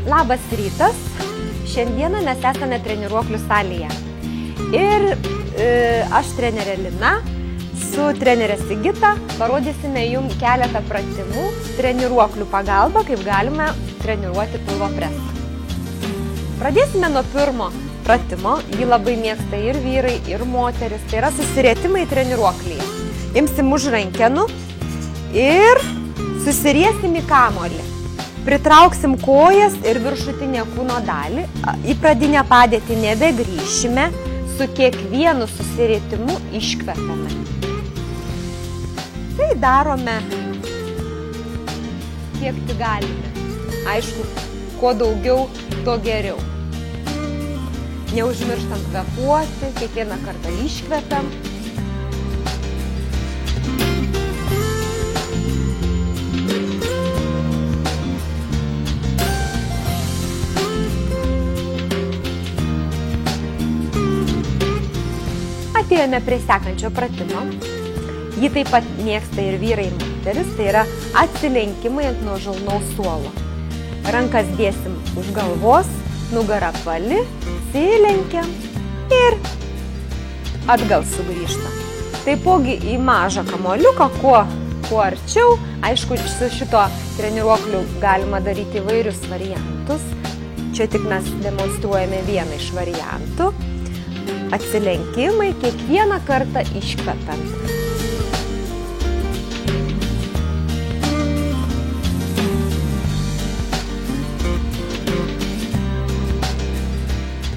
Labas rytas, šiandieną mes esame treniruoklių salėje ir aš trenerė Lina su trenerė Sigita parodysime jums keletą pratimų treniruoklių pagalba, kaip galime treniruoti pilvo presą. Pradėsime nuo pirmo pratimo, jį labai mėgsta ir vyrai, ir moteris, tai yra susirietimai treniruoklyje. Imsim už rankenų ir susiriesim į kamuolį. Pritrauksim kojas ir viršutinę kūno dalį, į pradinę padėtį nebegrįšime, su kiekvienu susirietimu iškvepiame. Tai darome kiek tik galime. Aišku, kuo daugiau, tuo geriau. Neužmirštam kvėpuoti, kiekvieną kartą iškvepiam. Atėjome prie sekančio pratimo. Jį taip pat mėgsta ir vyrai, ir moteris, tai yra atsilenkimai ant nuožulnaus suolo. Rankas dėsim už galvos, nugarą apvali, atsilenkiam ir atgal sugrįžtam. Taipogi į mažą kamuoliuką, kuo arčiau. Aišku, su šito treniruokliu galima daryti įvairius variantus. Čia tik mes demonstruojame vieną iš variantų. Atsilenkimai kiekvieną kartą iškvepiant.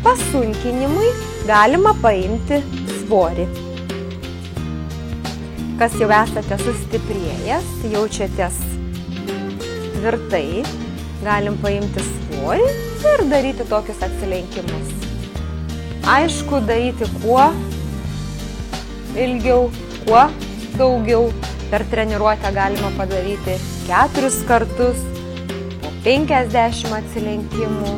Pasunkinimui galima paimti svorį. Kas jau esate sustiprėjęs, jaučiatės tvirtai, galim paimti svorį ir daryti tokius atsilenkimus. Aišku, daryti kuo ilgiau, kuo daugiau. Per treniruotę galima padaryti 4 kartus, po 50 atsilenkimų,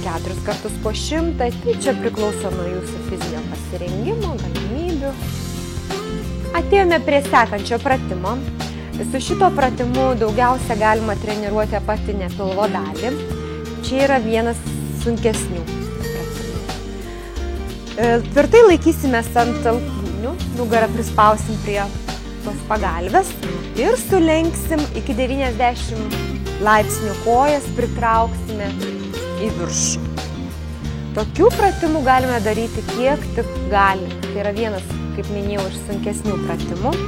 4 kartus po 100. Tai čia priklauso nuo jūsų fizinio pasirengimo, galimybių. Atėjome prie sekančio pratimo. Su šito pratimu daugiausia galima treniruoti apatinę pilvo dalį. Čia yra vienas sunkesnių. Tvirtai laikysimės ant alkūnių, nugarą prispausim prie tos pagalvės ir sulenksim iki 90 laipsnių kojas, pritrauksime į viršų. Tokių pratimų galime daryti kiek tik galime. Tai yra vienas, kaip minėjau, iš sunkesnių pratimų.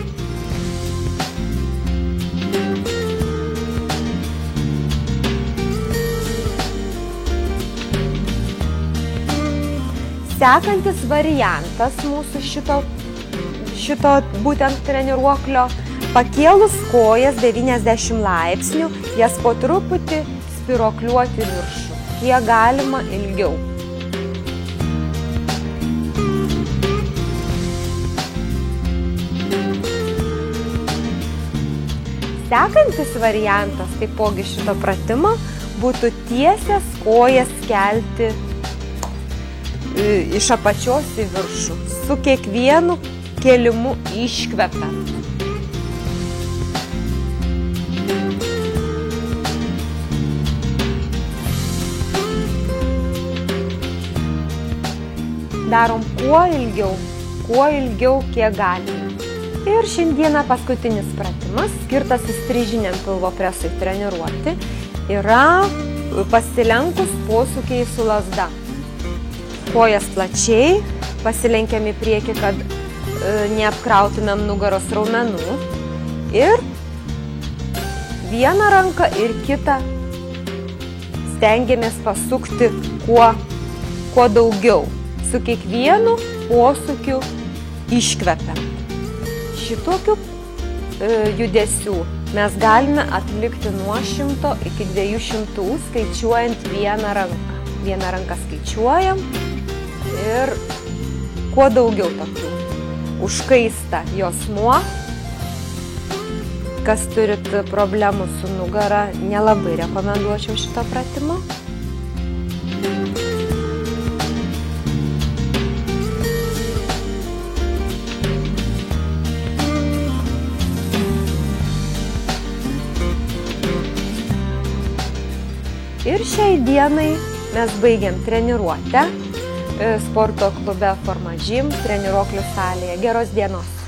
Sekantis variantas mūsų šito būtent treniruoklio, pakėlus kojas 90 laipsnių, jas po truputį spirokliuoti viršų, kiek galima ilgiau. Sekantis variantas, taipogi šito pratimo, būtų tiesias kojas kelti iš apačios į viršų, su kiekvienu kėlimu iškvepiant. Darom kuo ilgiau, kiek galime. Ir šiandieną paskutinis pratimas, skirtas įstrižiniam pilvo presui treniruoti, yra pasilenkus posūkiai su lazda. Kojas plačiai, pasilenkiam į priekį, kad neapkrautumėm nugaros raumenų. Ir vieną ranką ir kitą stengiamės pasukti kuo daugiau. Su kiekvienu posūkiu iškvepiam. Šitokių judesių mes galime atlikti nuo 100 iki 200, skaičiuojant vieną ranką. Vieną ranką skaičiuojam. Ir kuo daugiau tokių. Užkaista juosmuo. Kas turit problemų su nugara, nelabai rekomenduočiau šito pratimo. Ir šiai dienai mes baigiam treniruotę sporto klube Forma Gym treniruoklių salėje. Geros dienos.